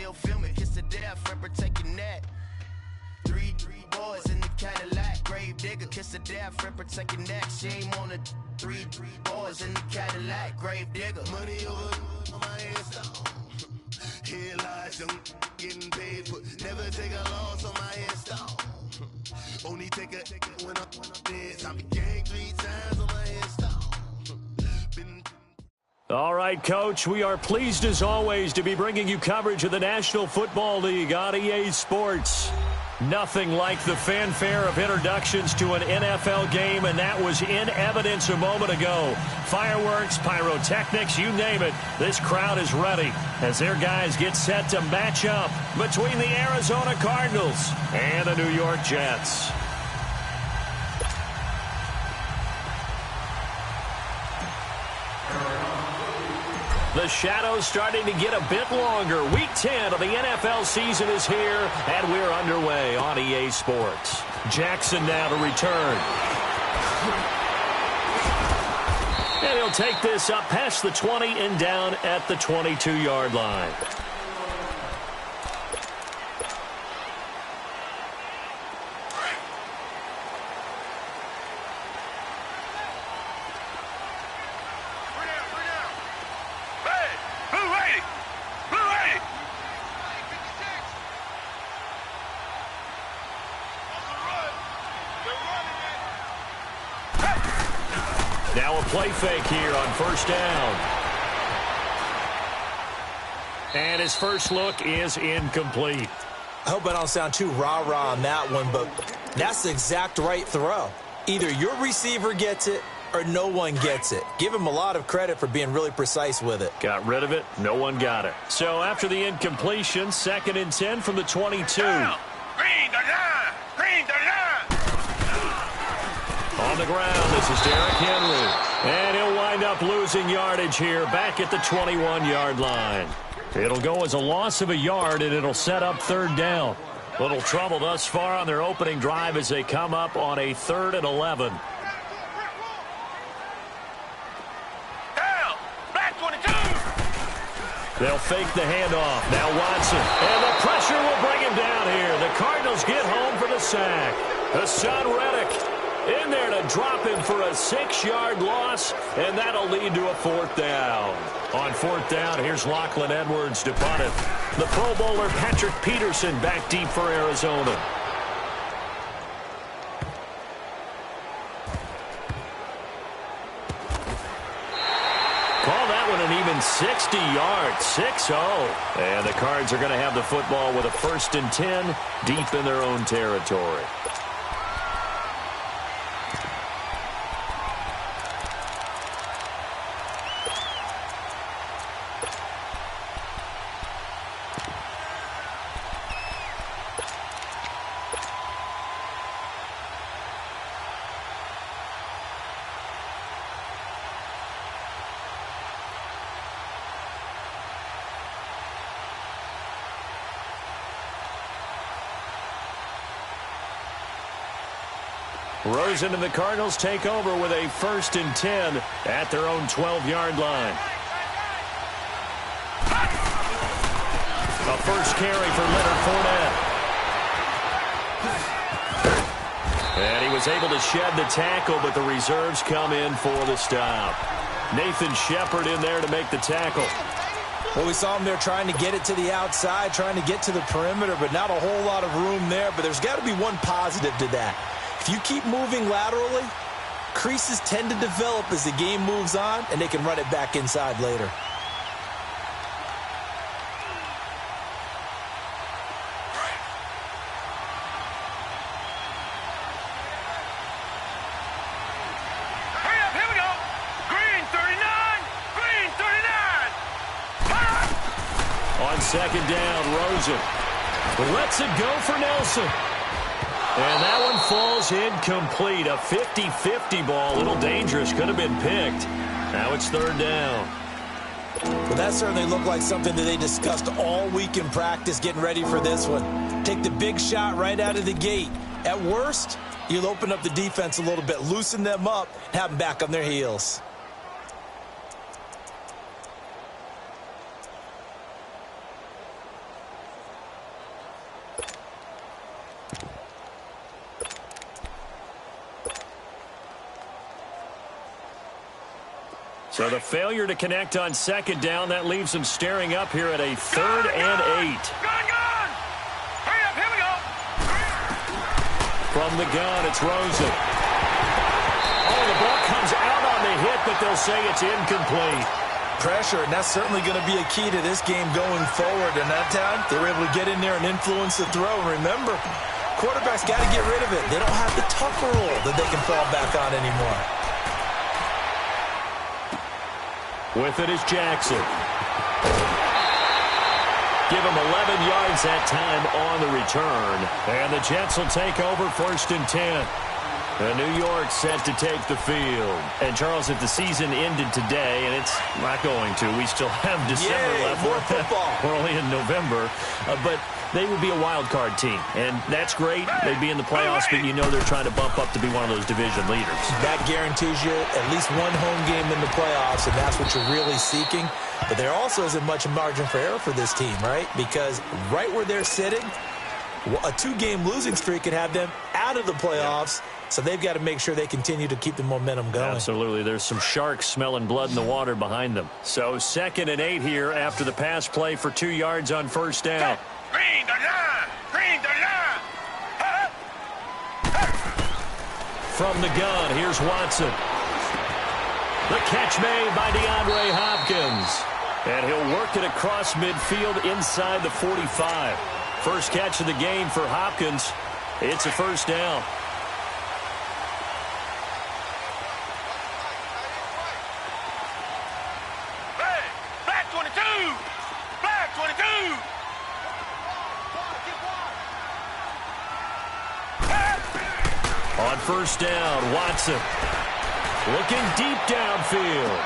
still filming. Kiss the death, friend, protect your neck. Three boys in the Cadillac. Grave digger, kiss the death, friend, protect your neck. Shame on the three boys in the Cadillac. Grave digger. Money over on my headstone. Here lies young getting paid for. Never take a loss on my headstone. Only take a when I'm dead. I be gang 3 times on my headstone. All right, Coach, we are pleased as always to be bringing you coverage of the National Football League on EA Sports. Nothing like the fanfare of introductions to an NFL game, and that was in evidence a moment ago. Fireworks, pyrotechnics, you name it. This crowd is ready as their guys get set to match up between the Arizona Cardinals and the New York Jets. The shadow's starting to get a bit longer. Week 10 of the NFL season is here, and we're underway on EA Sports. Jackson now to return. And he'll take this up past the 20 and down at the 22-yard line. Now a play fake here on first down. And his first look is incomplete. I hope I don't sound too rah-rah on that one, but that's the exact right throw. Either your receiver gets it or no one gets it. Give him a lot of credit for being really precise with it. Got rid of it. No one got it. So after the incompletion, 2nd and 10 from the 22. Down. Green the line. Green the line. On the ground, this is Derrick Henry. And he'll wind up losing yardage here back at the 21-yard line. It'll go as a loss of a yard, and it'll set up 3rd down. Little trouble thus far on their opening drive as they come up on a 3rd and 11. Down. Black 22. They'll fake the handoff. Now Watson. And the pressure will bring him down here. The Cardinals get home for the sack. Hassan Reddick in there to drop him for a 6-yard loss, and that'll lead to a 4th down. On 4th down, here's Lachlan Edwards to punt it. The Pro Bowler Patrick Peterson back deep for Arizona. Call that one an even 60 yards, 6-0. And the Cards are going to have the football with a 1st and 10 deep in their own territory. Rosen and the Cardinals take over with a 1st and 10 at their own 12-yard line. A first carry for Leonard Fournette. And he was able to shed the tackle, but the reserves come in for the stop. Nathan Shepard in there to make the tackle. Well, we saw him there trying to get it to the outside, trying to get to the perimeter, but not a whole lot of room there. But there's got to be one positive to that. If you keep moving laterally, creases tend to develop as the game moves on, and they can run it back inside later. Hurry up, here we go. Green 39. Green 39. On 2nd down, Rosen lets it go for Nelson. And that one falls incomplete. A 50-50 ball. A little dangerous. Could have been picked. Now it's 3rd down. Well, that certainly looked like something that they discussed all week in practice getting ready for this one. Take the big shot right out of the gate. At worst, you'll open up the defense a little bit, loosen them up, and have them back on their heels. So the failure to connect on second down, that leaves them staring up here at a 3rd and 8. Gun! Hurry up, here we go! From the gun, it's Rosen. Oh, the ball comes out on the hit, but they'll say it's incomplete. Pressure, and that's certainly going to be a key to this game going forward. And that time, they were able to get in there and influence the throw. And remember, quarterbacks got to get rid of it. They don't have the tougher role that they can fall back on anymore. With it is Jackson. Give him 11 yards that time on the return. And the Jets will take over 1st and 10. And New York set to take the field. And, Charles, if the season ended today, and it's not going to, we still have December left. More football. We're only in November. But they would be a wild card team. And that's great. They'd be in the playoffs, but you know they're trying to bump up to be one of those division leaders. That guarantees you at least one home game in the playoffs, and that's what you're really seeking. But there also isn't much margin for error for this team, right? Because right where they're sitting, a 2-game losing streak could have them out of the playoffs. So they've got to make sure they continue to keep the momentum going. Absolutely. There's some sharks smelling blood in the water behind them. So 2nd and 8 here after the pass play for 2 yards on 1st down. Green, the line! Green, the line! From the gun, here's Watson. The catch made by DeAndre Hopkins. And he'll work it across midfield inside the 45. First catch of the game for Hopkins. It's a 1st down. Black 22! Black 22! On 1st down, Watson looking deep downfield.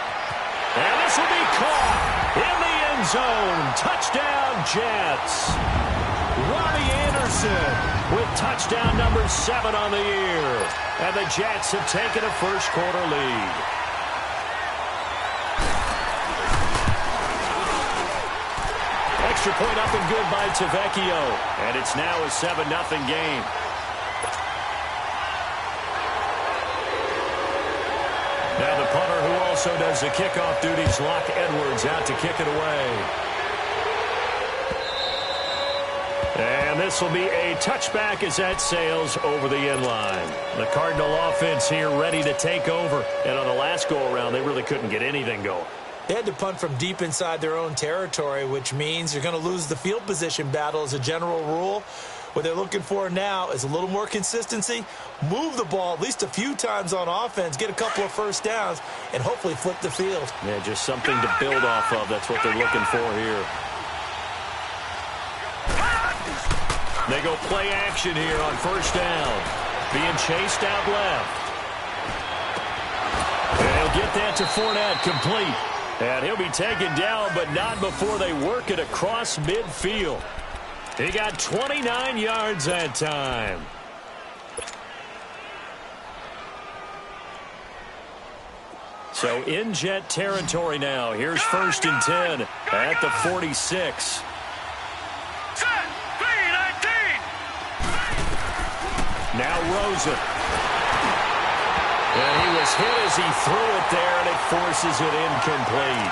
And this will be caught in the end zone. Touchdown, Jets. Robbie Anderson with touchdown number 7 on the year. And the Jets have taken a first-quarter lead. Extra point up and good by Tavecchio. And it's now a 7-0 game. Now the punter who also does the kickoff duties, Locke Edwards, out to kick it away. And this will be a touchback as that sails over the end line. The Cardinal offense here ready to take over. And on the last go-around, they really couldn't get anything going. They had to punt from deep inside their own territory, which means you're going to lose the field position battle as a general rule. What they're looking for now is a little more consistency, move the ball at least a few times on offense, get a couple of first downs, and hopefully flip the field. Yeah, just something to build off of. That's what they're looking for here. They go play action here on 1st down. Being chased out left. And he'll get that to Fournette, complete. And he'll be taken down, but not before they work it across midfield. He got 29 yards that time. So in Jet territory now. Here's 1st and 10 at the 46. Now Rosen. And he was hit as he threw it there, and it forces it incomplete.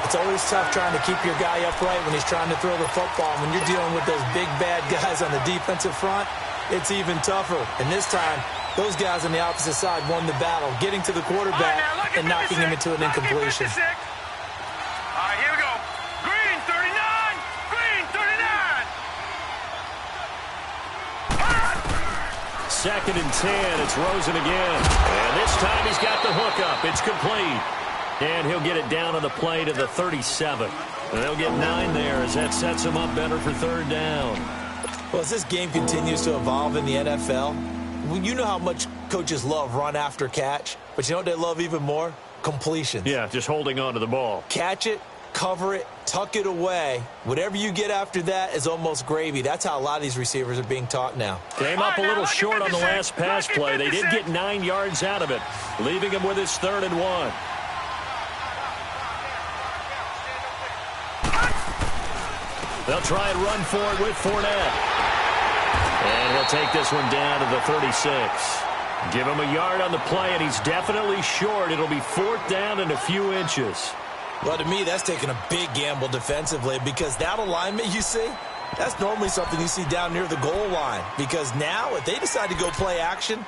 It's always tough trying to keep your guy upright when he's trying to throw the football. When you're dealing with those big, bad guys on the defensive front, it's even tougher. And this time, those guys on the opposite side won the battle, getting to the quarterback and knocking him into an incompletion. All right, here we go. Green 39! Green 39! 2nd and 10. It's Rosen again. And this time he's got the hookup. It's complete. And he'll get it down on the play to the 37. And they'll get 9 there as that sets him up better for 3rd down. Well, as this game continues to evolve in the NFL, you know how much coaches love run after catch, but you know what they love even more? Completions. Yeah, just holding on to the ball. Catch it, cover it, tuck it away. Whatever you get after that is almost gravy. That's how a lot of these receivers are being taught now. Came up a little short on the last pass play. They did get 9 yards out of it, leaving him with his 3rd and 1. They'll try and run for it with Fournette. And he'll take this one down to the 36. Give him a yard on the play, and he's definitely short. It'll be 4th down and a few inches. Well, to me, that's taking a big gamble defensively because that alignment you see, that's normally something you see down near the goal line. Because now, if they decide to go play action,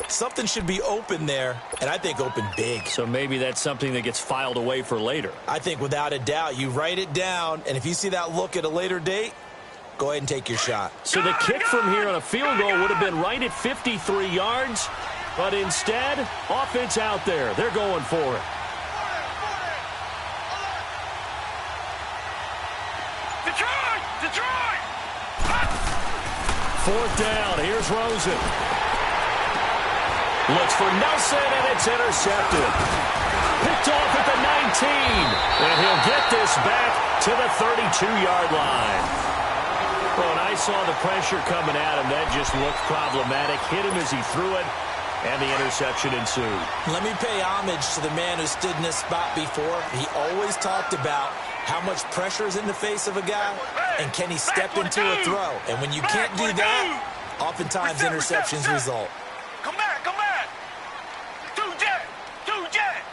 something should be open there, and I think open big. So maybe that's something that gets filed away for later. I think without a doubt, you write it down, and if you see that look at a later date, go ahead and take your shot. So the kick from here on a field goal would have been right at 53 yards, but instead, offense out there. They're going for it. Detroit! 4th down. Here's Rosen. Looks for Nelson, and it's intercepted. Picked off at the 19, and he'll get this back to the 32-yard line. Well, when I saw the pressure coming at him, that just looked problematic. Hit him as he threw it, and the interception ensued. Let me pay homage to the man who stood in this spot before. He always talked about how much pressure is in the face of a guy, and can he step into a throw? And when you can't do that, oftentimes interceptions result. Come back! Two jet!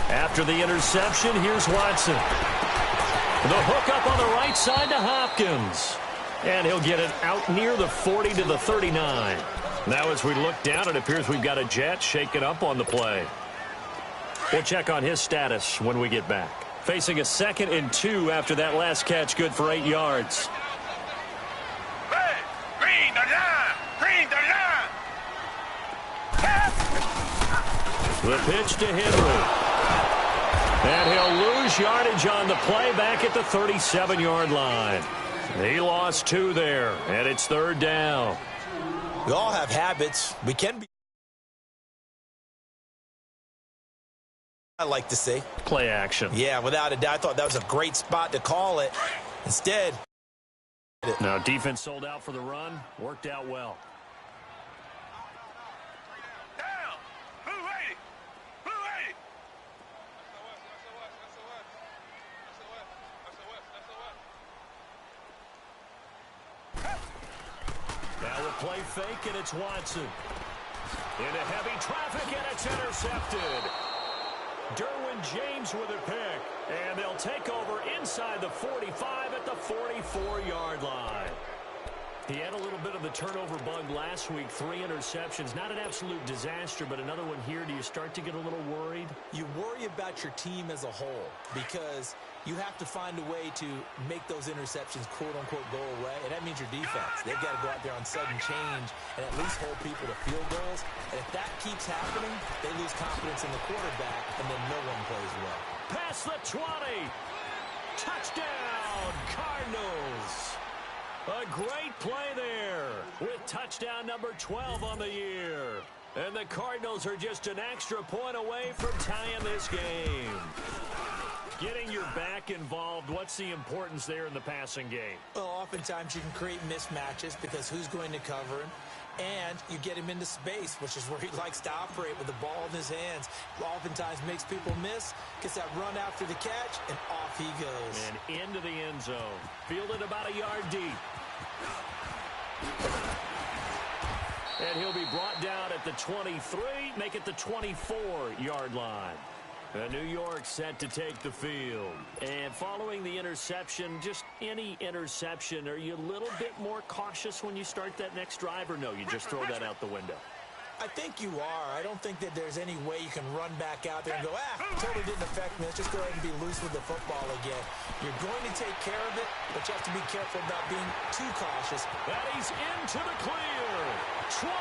After the interception, here's Watson. The hook up on the right side to Hopkins. And he'll get it out near the 40 to the 39. Now as we look down, it appears we've got a Jet shaken up on the play. We'll check on his status when we get back. Facing a 2nd and 2 after that last catch, good for 8 yards. Hey, green 39! The pitch to Henry. And he'll lose yardage on the play back at the 37-yard line. He lost 2 there, and it's 3rd down. We all have habits. We can be. I like to see. Play action. Yeah, without a doubt. I thought that was a great spot to call it. Instead. Now, defense sold out for the run. Worked out well. Down! Blue 80! Blue 80! Now a play fake, and it's Watson. Into heavy traffic, and it's intercepted. Derwin James with a pick, and they'll take over inside the 45 at the 44-yard line. He had a little bit of the turnover bug last week, 3 interceptions. Not an absolute disaster, but another one here. Do you start to get a little worried? You worry about your team as a whole because you have to find a way to make those interceptions, quote-unquote, go away, and that means your defense. They've got to go out there on sudden change and at least hold people to field goals. And if that keeps happening, they lose confidence in the quarterback, and then no one plays well. Past the 20. Touchdown, Cardinals. A great play there with touchdown number 12 on the year. And the Cardinals are just an extra point away from tying this game. Getting your back involved, what's the importance there in the passing game? Well, oftentimes you can create mismatches because who's going to cover him? And you get him into space, which is where he likes to operate with the ball in his hands. Oftentimes makes people miss, gets that run after the catch, and off he goes. And into the end zone. Fielded about a yard deep. And he'll be brought down at the 23, make it the 24-yard line. New York set to take the field. And following the interception, just any interception, are you a little bit more cautious when you start that next drive, or no, you just throw that out the window? I think you are. I don't think that there's any way you can run back out there and go, totally didn't affect me. Let's just go ahead and be loose with the football again. You're going to take care of it, but you have to be careful about being too cautious. And he's into the clear. 20,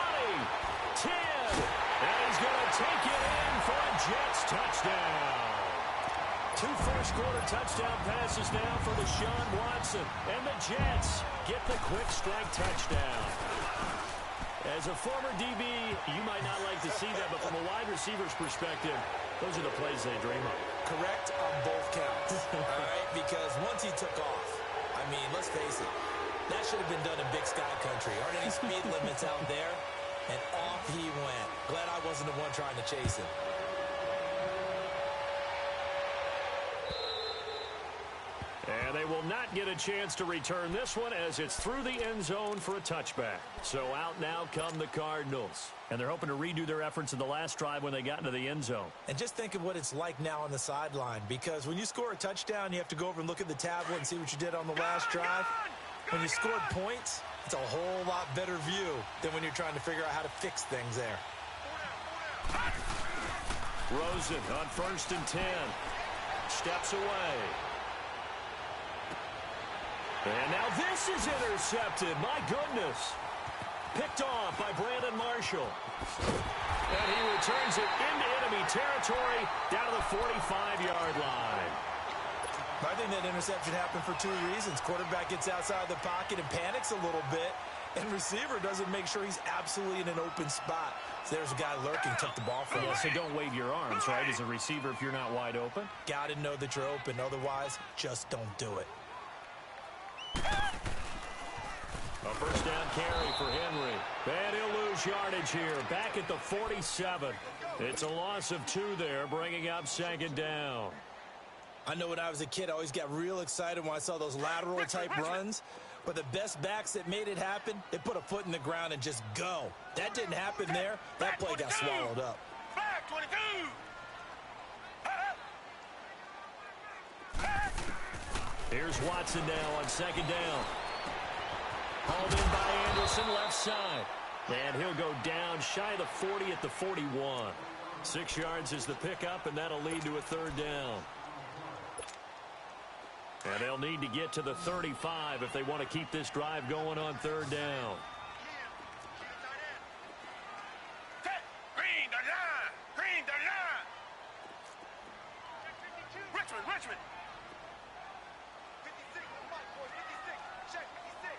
10, and he's going to take it in for a Jets touchdown. 2 first-quarter touchdown passes now for Deshaun Watson. And the Jets get the quick strike touchdown. As a former DB, you might not like to see that, but from a wide receiver's perspective, those are the plays they dream of. Correct on both counts, all right? Because once he took off, I mean, let's face it, that should have been done in Big Sky Country. Aren't any speed limits out there? And off he went. Glad I wasn't the one trying to chase him. And they will not get a chance to return this one as it's through the end zone for a touchback. So out now come the Cardinals. And they're hoping to redo their efforts in the last drive when they got into the end zone. And just think of what it's like now on the sideline, because when you score a touchdown, you have to go over and look at the tablet and see what you did on the last drive. When you scored points, it's a whole lot better view than when you're trying to figure out how to fix things there. Rosen on 1st and 10. Steps away. And now this is intercepted. My goodness. Picked off by Brandon Marshall. And he returns it into enemy territory down to the 45-yard line. I think that interception happened for two reasons. Quarterback gets outside the pocket and panics a little bit, and receiver doesn't make sure he's absolutely in an open spot. So there's a guy lurking, took the ball from him. Yeah, so don't wave your arms, right, as a receiver if you're not wide open. Got to know that you're open. Otherwise, just don't do it. A first down carry for Henry. And he'll lose yardage here. Back at the 47. It's a loss of 2 there, bringing up 2nd down. I know when I was a kid, I always got real excited when I saw those lateral-type runs. But the best backs that made it happen, they put a foot in the ground and just go. That didn't happen there. That play got swallowed up. Back 22. Here's Watson now on 2nd down. Hauled in by Anderson, left side. And he'll go down shy of the 40 at the 41. 6 yards is the pickup, and that'll lead to a 3rd down. And they'll need to get to the 35 if they want to keep this drive going on 3rd down. Green, 39. Green, 39. Richmond. 56. Check 56.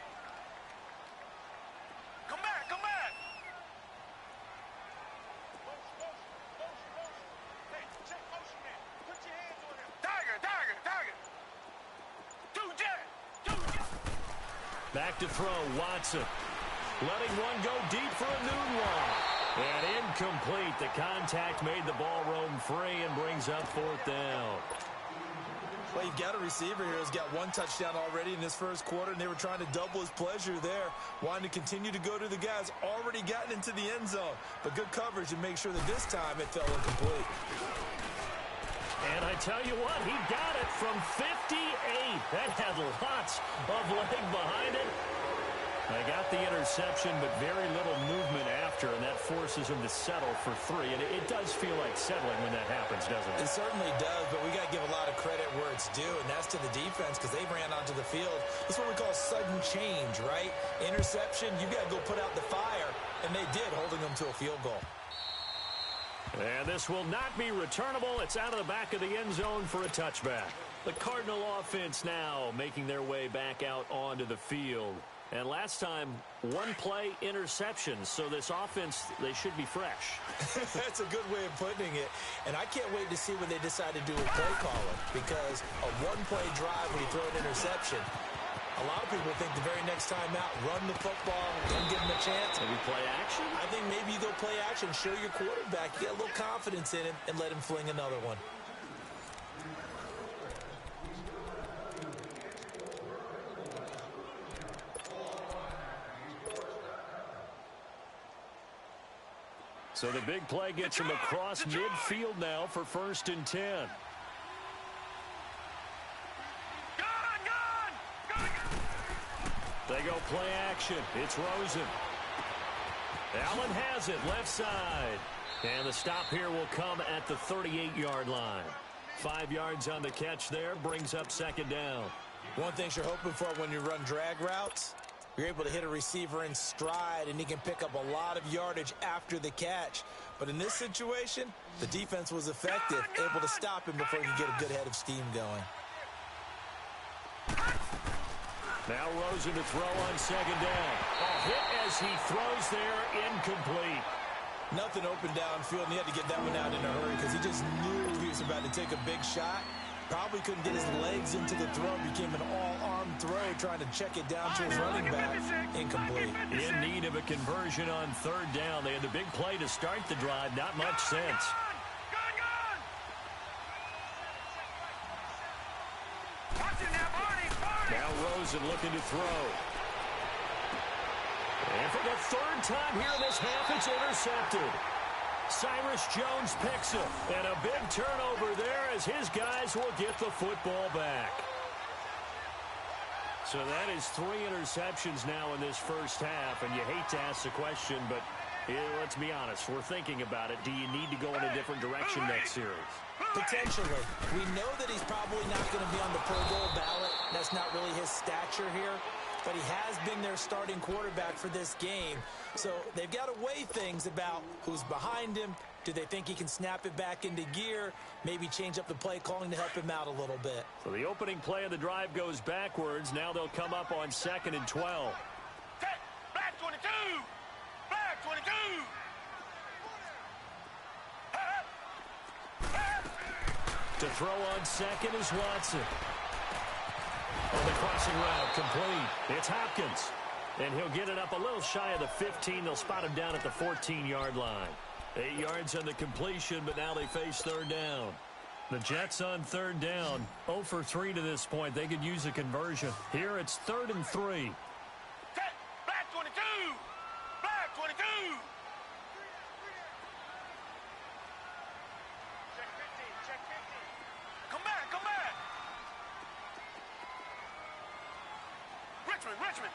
Come back. Hey, check motion man. Put your hands on him. Tiger. Two jet. Back to throw, Watson. Letting one go deep for a new one. And incomplete. The contact made the ball roam free and brings up 4th down. Well, you've got a receiver here who's got 1 touchdown already in this first quarter, and they were trying to double his pleasure there, wanting to continue to go to the guys already gotten into the end zone. But good coverage to make sure that this time it fell incomplete. And I tell you what, he got it from 58. That had lots of leg behind it. They got the interception, but very little movement after, and that forces him to settle for 3. And it does feel like settling when that happens, doesn't it? It certainly does, but we got to give a lot of credit where it's due, and that's to the defense because they ran onto the field. That's what we call sudden change, right? Interception, you got to go put out the fire, and they did, holding them to a field goal. And this will not be returnable. It's out of the back of the end zone for a touchback. The Cardinal offense now making their way back out onto the field. And last time, 1-play interceptions. So this offense, they should be fresh. That's a good way of putting it. And I can't wait to see when they decide to do a play calling. Because a 1-play drive when you throw an interception, a lot of people think the very next time out, run the football, then give them a chance. Maybe play action? I think maybe you go play action, show your quarterback, get a little confidence in him, and let him fling another one. So the big play gets him across midfield now for 1st and 10. They go play action. It's Rosen. Allen has it, left side. And the stop here will come at the 38-yard line. 5 yards on the catch there, brings up 2nd down. One thing you're hoping for when you run drag routes, you're able to hit a receiver in stride, and he can pick up a lot of yardage after the catch. But in this situation, the defense was effective, able to stop him before he could get a good head of steam going. Now Rosen to throw on 2nd down. A hit as he throws there, incomplete. Nothing open downfield, and he had to get that one out in a hurry because he just knew he was about to take a big shot. Probably couldn't get his legs into the throw. Became an all-arm throw, trying to check it down to his running back. Incomplete. In need of a conversion on 3rd down. They had the big play to start the drive. Not much sense. Watching that ball. Rosen looking to throw. And for the third time here in this half, it's intercepted. Cyrus Jones picks it. And a big turnover there as his guys will get the football back. So that is 3 interceptions now in this first half. And you hate to ask the question, but let's be honest. We're thinking about it. Do you need to go in a different direction next series? Potentially. We know that he's probably not going to be on the Pro Bowl ballot. That's not really his stature here. But he has been their starting quarterback for this game. So they've got to weigh things about who's behind him. Do they think he can snap it back into gear? Maybe change up the play calling to help him out a little bit. So the opening play of the drive goes backwards. Now they'll come up on 2nd and 12. Black 22! Black 22! To throw on 2nd is Watson. On the crossing route, complete. It's Hopkins. And he'll get it up a little shy of the 15. They'll spot him down at the 14-yard line. 8 yards on the completion, but now they face 3rd down. The Jets on 3rd down. 0 for 3 to this point. They could use a conversion. Here it's 3rd and 3. Black 22! Black 22! Check 15, check 15. Come back, come back! Richmond, Richmond!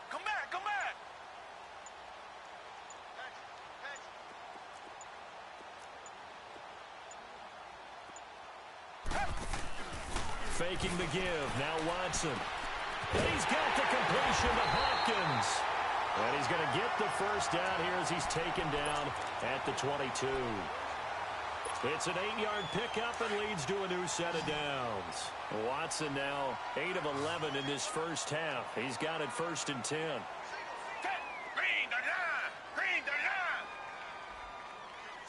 Come back, come back! Faking the give. Now Watson. And he's got the completion to Hopkins. And he's going to get the first down here as he's taken down at the 22. It's an 8-yard pickup and leads to a new set of downs. Watson now 8 of 11 in this first half. He's got it 1st and 10. Green 39! Green 39!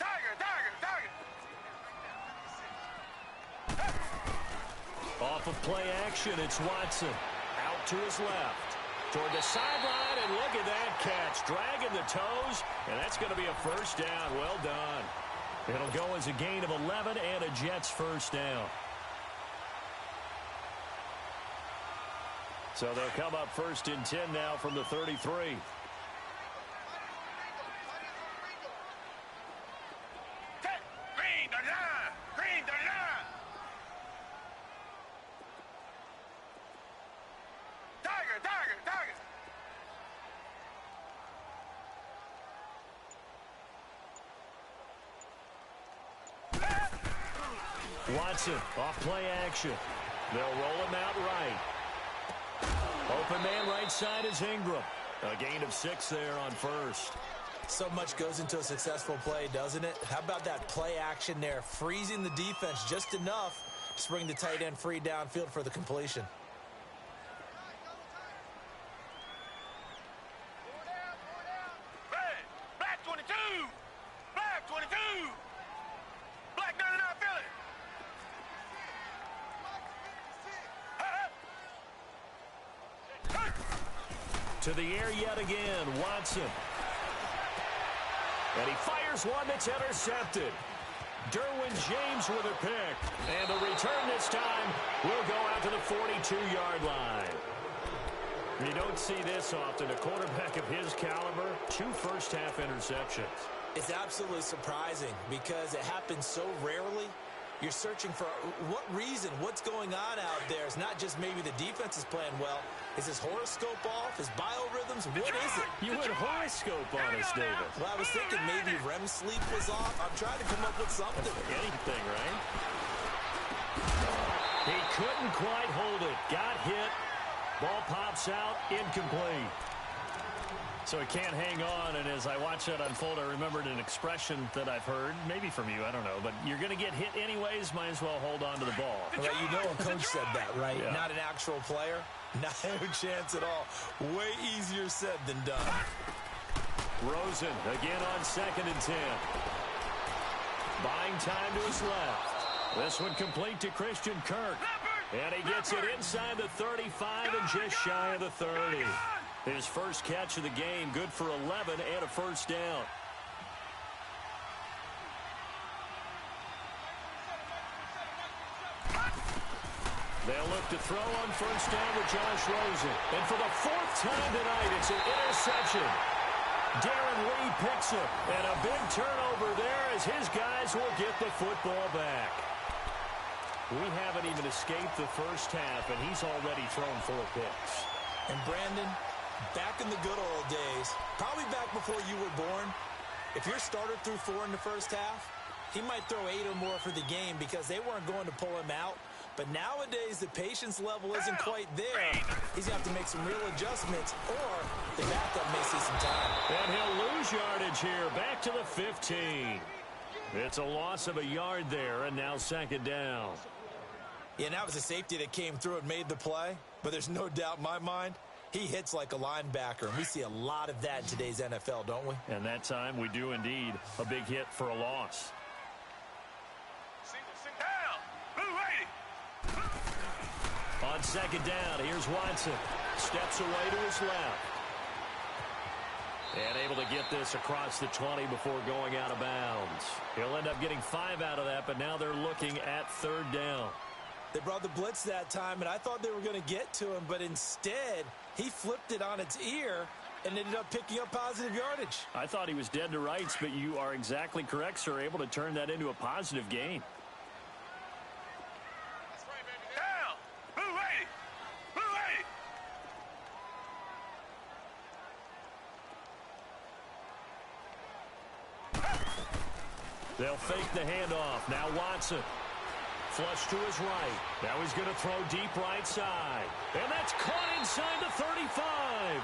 Tiger, Tiger, Tiger! Off of play action, it's Watson. Out to his left. Toward the sideline, and look at that catch. Dragging the toes, and that's going to be a first down. Well done. It'll go as a gain of 11 and a Jets first down. So they'll come up 1st and 10 now from the 33. Green 39! Green 39! Tiger, Tiger, Tiger! Watson off play action. They'll roll him out right. Open man right side is Ingram. A gain of 6 there on 1st. So much goes into a successful play, doesn't it? How about that play action there? Freezing the defense just enough to bring the tight end free downfield for the completion. Red! Black 22! Black 22! Black 99 Philly! To the air yet again, Watson. And he fires one that's intercepted. Derwin James with a pick. And the return this time will go out to the 42-yard line. You don't see this often. A quarterback of his caliber, 2 first-half interceptions. It's absolutely surprising because it happens so rarely. You're searching for what reason, what's going on out there. It's not just maybe the defense is playing well. Is his horoscope off? His biorhythms? What is it? You went horoscope on us, David. Well, I was thinking maybe REM sleep was off. I'm trying to come up with something. Anything, right? He couldn't quite hold it. Got hit. Ball pops out. Incomplete. So he can't hang on, and as I watch that unfold, I remembered an expression that I've heard, maybe from you, I don't know, but you're going to get hit anyways, might as well hold on to the ball. Right, you know a coach said that, right? Yeah. Not an actual player. Not a chance at all. Way easier said than done. Rosen again on 2nd and 10. Buying time to his left. This one complete to Christian Kirk. And he gets it inside the 35 and just shy of the 30. His first catch of the game, good for 11 and a first down. They'll look to throw on first down with Josh Rosen. And for the fourth time tonight, it's an interception. Darren Lee picks him. And a big turnover there as his guys will get the football back. We haven't even escaped the first half, and he's already thrown 4 picks. And Brandon, back in the good old days, probably back before you were born, if your starter threw 4 in the first half, he might throw 8 or more for the game because they weren't going to pull him out. But nowadays, the patience level isn't quite there. He's going to have to make some real adjustments, or the backup may see some time. And he'll lose yardage here, back to the 15. It's a loss of a yard there, and now second down. Yeah, and that was a safety that came through and made the play. But there's no doubt in my mind, he hits like a linebacker. And we see a lot of that in today's NFL, don't we? And that time we do indeed. A big hit for a loss. On second down, here's Watson. Steps away to his left. And able to get this across the 20 before going out of bounds. He'll end up getting 5 out of that, but now they're looking at third down. They brought the blitz that time, and I thought they were going to get to him, but instead, he flipped it on its ear and ended up picking up positive yardage. I thought he was dead to rights, but you are exactly correct, sir. Able to turn that into a positive gain. They'll fake the handoff. Now Watson. Flush to his right. Now he's going to throw deep right side. And that's caught inside the 35.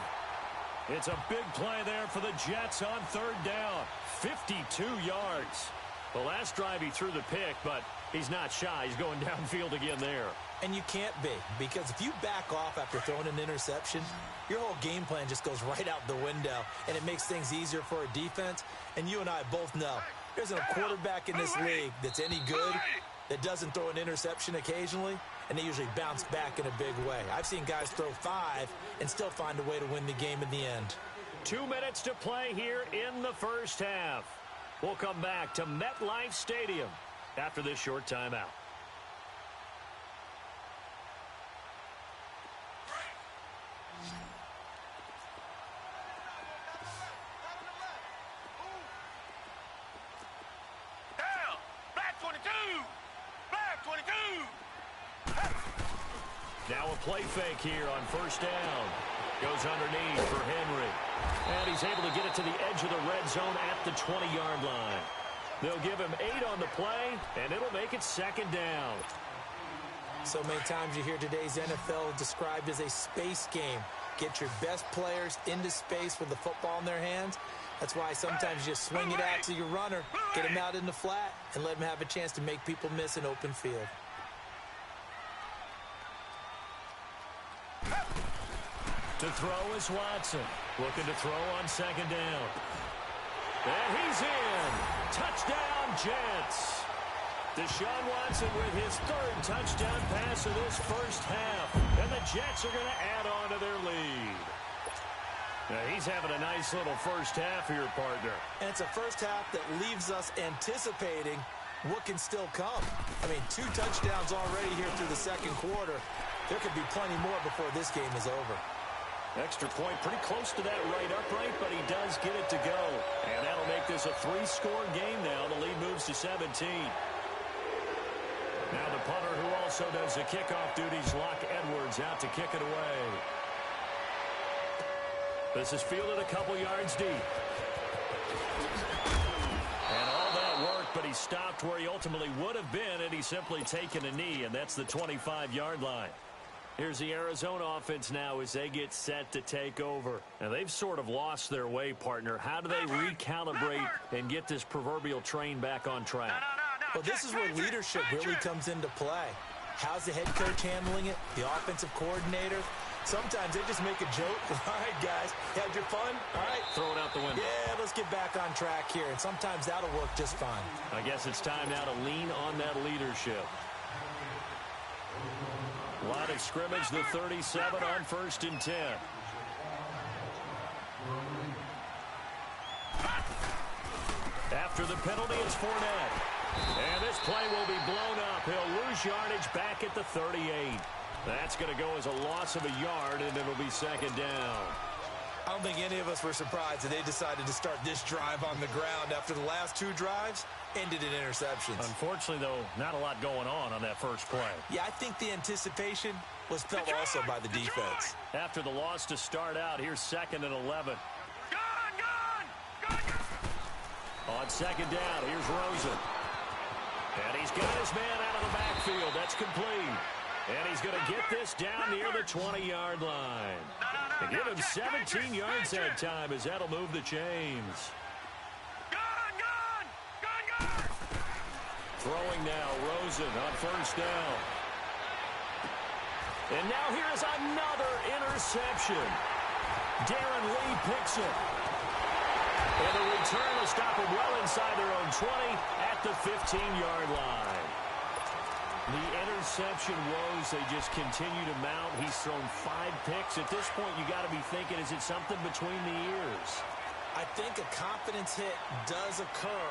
It's a big play there for the Jets on third down. 52 yards. The last drive he threw the pick, but he's not shy. He's going downfield again there. And you can't be, because if you back off after throwing an interception, your whole game plan just goes right out the window, and it makes things easier for a defense. And you and I both know there's a quarterback in this league that's any good that doesn't throw an interception occasionally, and they usually bounce back in a big way. I've seen guys throw 5 and still find a way to win the game in the end. 2 minutes to play here in the first half. We'll come back to MetLife Stadium after this short timeout. Now a play fake here on first down. Goes underneath for Henry. And he's able to get it to the edge of the red zone at the 20-yard line. They'll give him 8 on the play, and it'll make it second down. So many times you hear today's NFL described as a space game. Get your best players into space with the football in their hands. That's why sometimes you just swing it out to your runner, get him out in the flat, and let him have a chance to make people miss an open field. To throw is Watson. Looking to throw on second down. And he's in. Touchdown, Jets. Deshaun Watson with his 3rd touchdown pass of this first half. And the Jets are going to add on to their lead. Now, he's having a nice little first half here, partner. And it's a first half that leaves us anticipating what can still come. I mean, 2 touchdowns already here through the second quarter. There could be plenty more before this game is over. Extra point pretty close to that right upright, but he does get it to go. And that'll make this a 3-score game now. The lead moves to 17. Now the punter, who also does the kickoff duties, Locke Edwards, out to kick it away. This is fielded a couple yards deep. And all that work, but he stopped where he ultimately would have been, and he's simply taken a knee, and that's the 25-yard line. Here's the Arizona offense now as they get set to take over. And they've sort of lost their way, partner. How do they recalibrate and get this proverbial train back on track? Well, this is where leadership really comes into play. How's the head coach handling it? The offensive coordinator? Sometimes they just make a joke. All right, guys, had your fun? All right. Throw it out the window. Yeah, let's get back on track here. And sometimes that'll work just fine. I guess it's time now to lean on that leadership. Line of scrimmage, the 37 on 1st and 10. After the penalty, it's Fournette. And this play will be blown up. He'll lose yardage back at the 38. That's going to go as a loss of a yard, and it'll be second down. I don't think any of us were surprised that they decided to start this drive on the ground after the last two drives ended in interceptions. Unfortunately, though, not a lot going on that first play. Yeah, I think the anticipation was felt also by the defense. After the loss to start out, here's 2nd and 11. On second down, here's Rosen. And he's got his man out of the backfield. That's complete. And he's going to get this down near the 20-yard line. They give him 17 yards that time as that'll move the chains. Throwing now, Rosen on first down. And now here's another interception. Darren Lee picks it. And the return will stop them well inside their own 20 at the 15-yard line. The interception woes, they just continue to mount. He's thrown 5 picks. At this point, you got to be thinking, is it something between the ears? I think a confidence hit does occur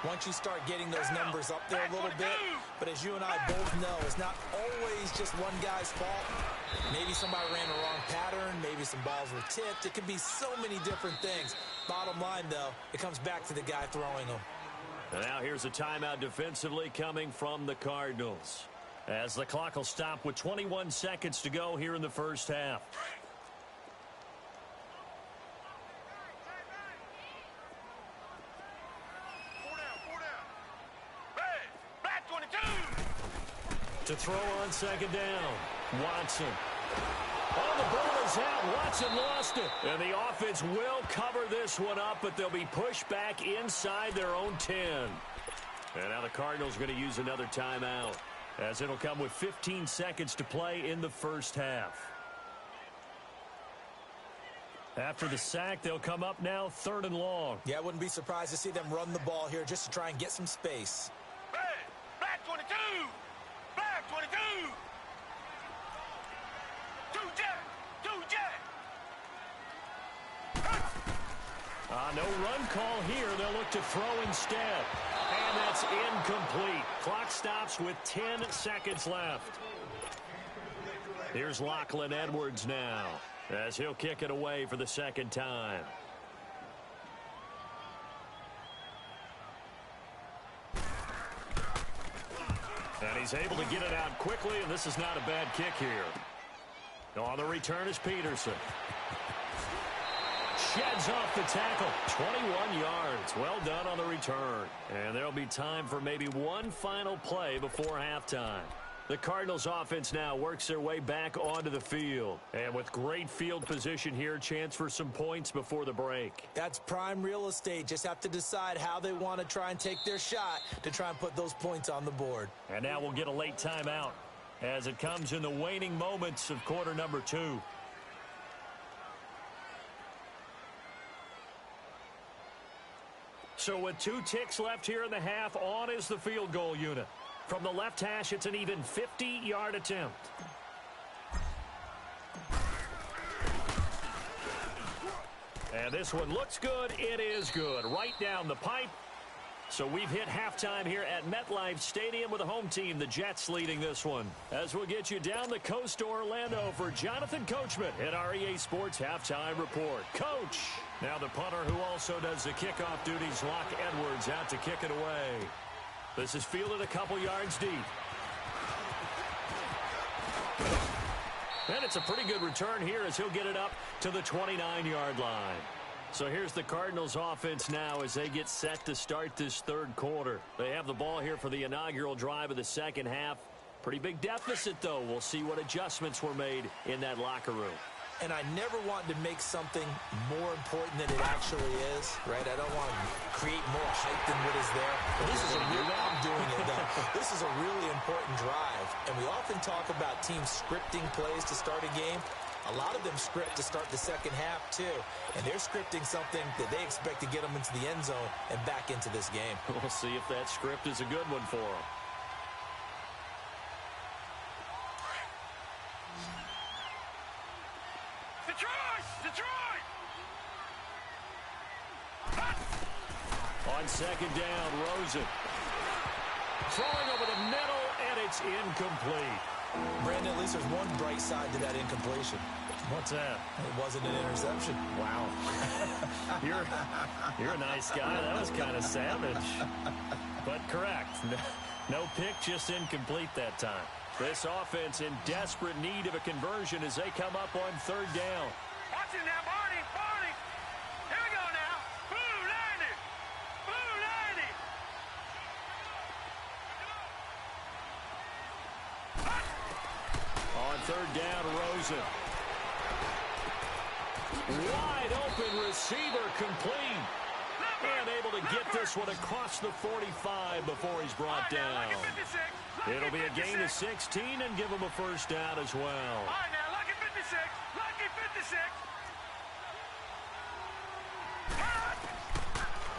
once you start getting those numbers up there a little bit. But as you and I both know, it's not always just one guy's fault. Maybe somebody ran the wrong pattern. Maybe some balls were tipped. It could be so many different things. Bottom line, though, it comes back to the guy throwing them. And now here's a timeout defensively coming from the Cardinals, as the clock will stop with 21 seconds to go here in the first half. To throw on second down, Watson. Oh, the ball is out. Watson lost it. And the offense will cover this one up, but they'll be pushed back inside their own 10. And now the Cardinals are going to use another timeout, as it'll come with 15 seconds to play in the first half. After the sack, they'll come up now 3rd and long. Yeah, I wouldn't be surprised to see them run the ball here just to try and get some space. Back 22! Back 22! No run call here. They'll look to throw instead. And that's incomplete. Clock stops with 10 seconds left. Here's Lachlan Edwards now, as he'll kick it away for the second time. And he's able to get it out quickly, and this is not a bad kick here. On the return is Peterson. Sheds off the tackle. 21 yards. Well done on the return. And there'll be time for maybe one final play before halftime. The Cardinals offense now works their way back onto the field. And with great field position here, chance for some points before the break. That's prime real estate. Just have to decide how they want to try and take their shot to try and put those points on the board. And now we'll get a late timeout as it comes in the waning moments of quarter number 2. So with 2 ticks left here in the half, on is the field goal unit. From the left hash, it's an even 50-yard attempt. And this one looks good. It is good. Right down the pipe. So we've hit halftime here at MetLife Stadium with the home team, the Jets, leading this one. As we'll get you down the coast to Orlando for Jonathan Coachman at our EA Sports Halftime Report. Coach! Now the punter who also does the kickoff duties, Lach Edwards, out to kick it away. This is fielded a couple yards deep. And it's a pretty good return here as he'll get it up to the 29-yard line. So here's the Cardinals offense now as they get set to start this third quarter. They have the ball here for the inaugural drive of the second half. Pretty big deficit, though. We'll see what adjustments were made in that locker room. And I never want to make something more important than it actually is, right? I don't want to create more hype than what is there. But this is I'm doing it, though. This is a really important drive. And we often talk about teams scripting plays to start a game. A lot of them script to start the second half, too. And they're scripting something that they expect to get them into the end zone and back into this game. We'll see if that script is a good one for them. Detroit! On second down, Rosen. Throwing over the middle, and it's incomplete. Brandon, at least there's one bright side to that incompletion. What's that? It wasn't an interception. Wow. You're a nice guy. That was kind of savage. But correct. No pick, just incomplete that time. This offense in desperate need of a conversion as they come up on third down. Watch it now, Barney. Barney. Here we go now. Blue landed. Blue landed. On third down, Rosen. Wide open receiver complete. And able to get this one across the 45 before he's brought down. It'll be a gain of 16 and give him a first down as well. All right, now, lucky 56. Lucky 56.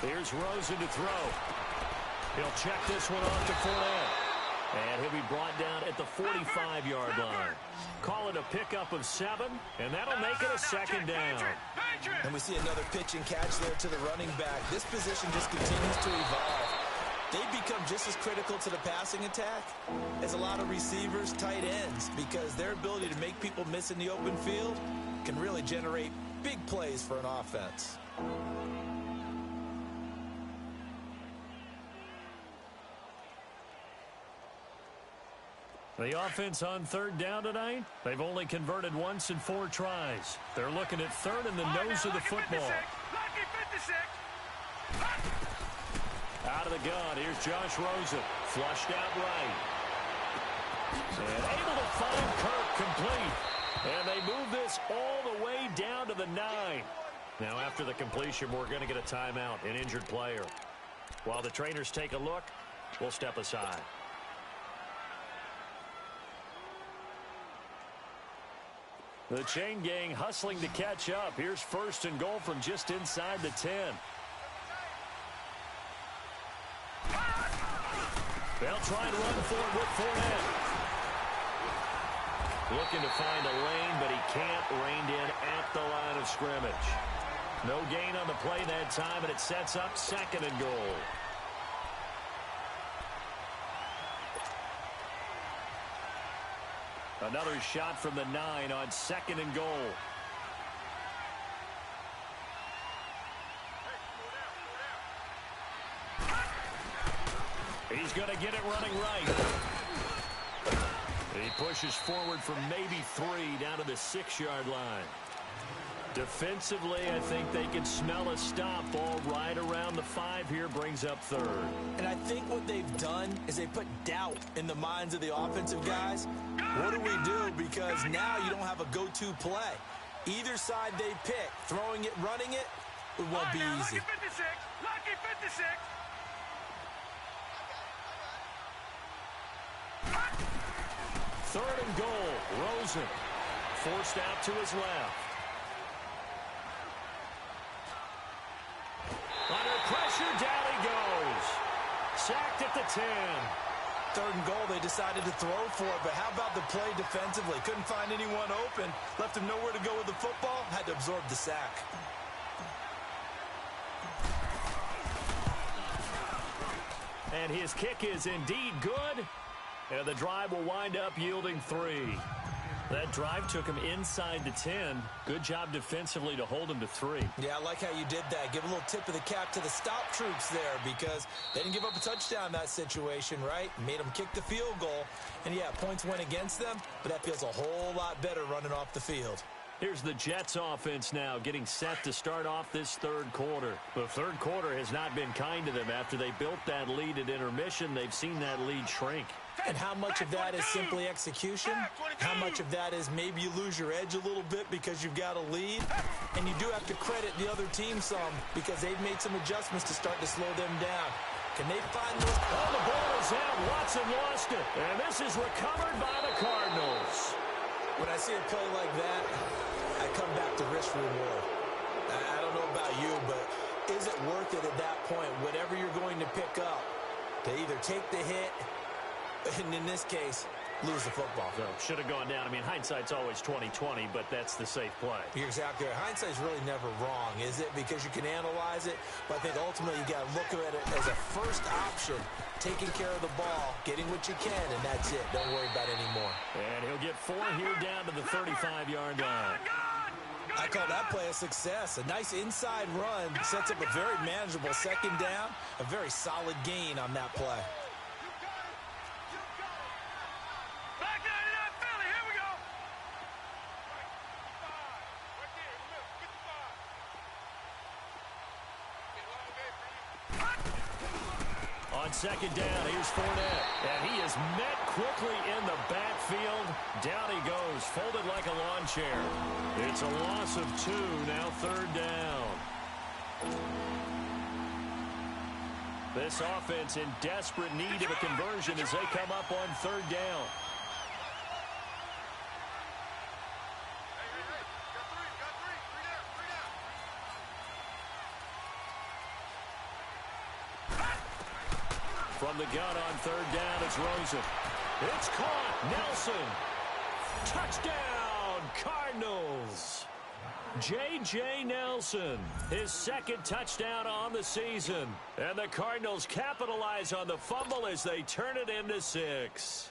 Here's Rosen to throw. He'll check this one off to Fournette. And he'll be brought down at the 45-yard line. Call it a pickup of 7, and that'll make it a second down. And we see another pitch and catch there to the running back. This position just continues to evolve. They become just as critical to the passing attack as a lot of receivers, tight ends, because their ability to make people miss in the open field can really generate big plays for an offense. The offense on third down tonight, they've only converted once in 4 tries. They're looking at third in the nose of the football. Lucky 56. Out of the gun, here's Josh Rosen. Flushed out right. And able to find Kirk complete. And they move this all the way down to the 9. Now after the completion, we're going to get a timeout, an injured player. While the trainers take a look, we'll step aside. The chain gang hustling to catch up. Here's first and goal from just inside the 10. They'll try and run for it with Fournette. Looking to find a lane, but he can't. Reined in at the line of scrimmage. No gain on the play that time, and it sets up second and goal. Another shot from the 9 on second and goal. He's going to get it running right. He pushes forward from maybe 3 down to the 6-yard line. Defensively, I think they can smell a stop. Ball right around the 5 here, brings up third. And I think what they've done is they put doubt in the minds of the offensive guys. What do we do? Because now you don't have a go-to play. Either side they pick, throwing it, running it, it won't be easy. Lucky 56. Lucky 56. Third and goal. Rosen forced out to his left. Under pressure, down he goes. Sacked at the 10. Third and goal, they decided to throw for it, but how about the play defensively? Couldn't find anyone open. Left him nowhere to go with the football. Had to absorb the sack. And his kick is indeed good. And the drive will wind up yielding 3. That drive took him inside the 10. Good job defensively to hold him to 3. Yeah, I like how you did that. Give a little tip of the cap to the stop troops there because they didn't give up a touchdown in that situation, right? Made them kick the field goal. And, yeah, points went against them, but that feels a whole lot better running off the field. Here's the Jets offense now getting set to start off this third quarter. The third quarter has not been kind to them. After they built that lead at intermission, they've seen that lead shrink. And how much of that is simply execution? How much of that is maybe you lose your edge a little bit because you've got a lead? And you do have to credit the other team some because they've made some adjustments to start to slow them down. Can they find those? Oh, the ball is out. Watson lost it. And this is recovered by the Cardinals. When I see a play like that, I come back to risk reward. I don't know about you, but is it worth it at that point, whatever you're going to pick up, to either take the hit, and in this case, lose the football. So should have gone down. I mean, hindsight's always 20/20, but that's the safe play. You're exactly right. Hindsight's really never wrong, is it? Because you can analyze it, but I think ultimately you got to look at it as a first option, taking care of the ball, getting what you can, and that's it. Don't worry about it anymore. And he'll get 4 here down to the 35-yard line. I call that play a success. A nice inside run sets up a very manageable second down, a very solid gain on that play. On second down, here's Fournette. And he is met quickly in the backfield. Down he goes, folded like a lawn chair. It's a loss of 2, now third down. This offense in desperate need of a conversion as they come up on third down. From the gun on third down, it's Rosen. It's caught. Nelson. Touchdown, Cardinals. J.J. Nelson, his second touchdown on the season. And the Cardinals capitalize on the fumble as they turn it into 6.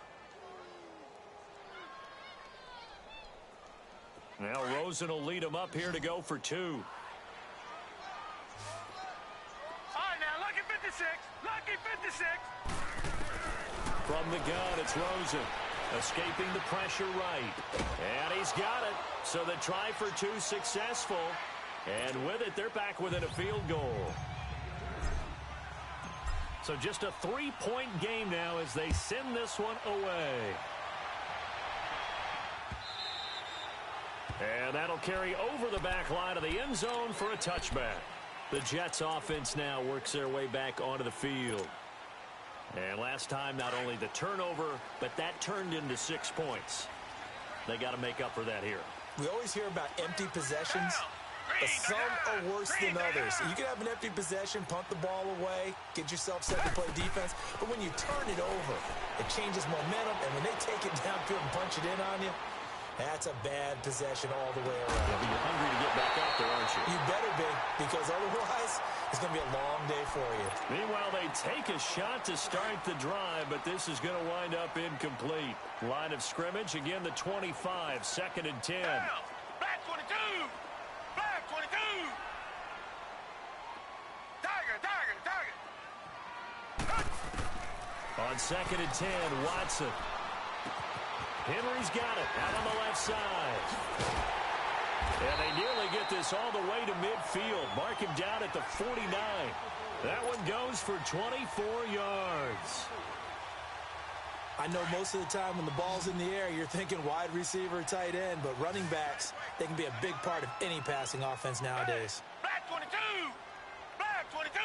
Now Rosen will lead them up here to go for 2. All right, now, lucky 56. Lucky 56. From the gun, it's Rosen. Escaping the pressure right. And he's got it. So the try for 2 successful. And with it, they're back within a field goal. So just a 3-point game now as they send this one away. And that'll carry over the back line of the end zone for a touchback. The Jets offense now works their way back onto the field. And last time, not only the turnover, but that turned into 6 points. They got to make up for that here. We always hear about empty possessions, but some are worse than others. You can have an empty possession, punt the ball away, get yourself set to play defense, but when you turn it over, it changes momentum, and when they take it downfield and punch it in on you, that's a bad possession all the way around. Yeah, but you're hungry to get back out there, aren't you? You better be, because otherwise it's going to be a long day for you. Meanwhile, they take a shot to start the drive, but this is going to wind up incomplete. Line of scrimmage, again the 25, 2nd and 10. Black 22. Black 22. Tiger. On 2nd and 10, Watson. Henry's got it out on the left side. And they nearly get this all the way to midfield. Mark him down at the 49. That one goes for 24 yards. I know most of the time when the ball's in the air, you're thinking wide receiver, tight end, but running backs, they can be a big part of any passing offense nowadays. Black 22. Black 22.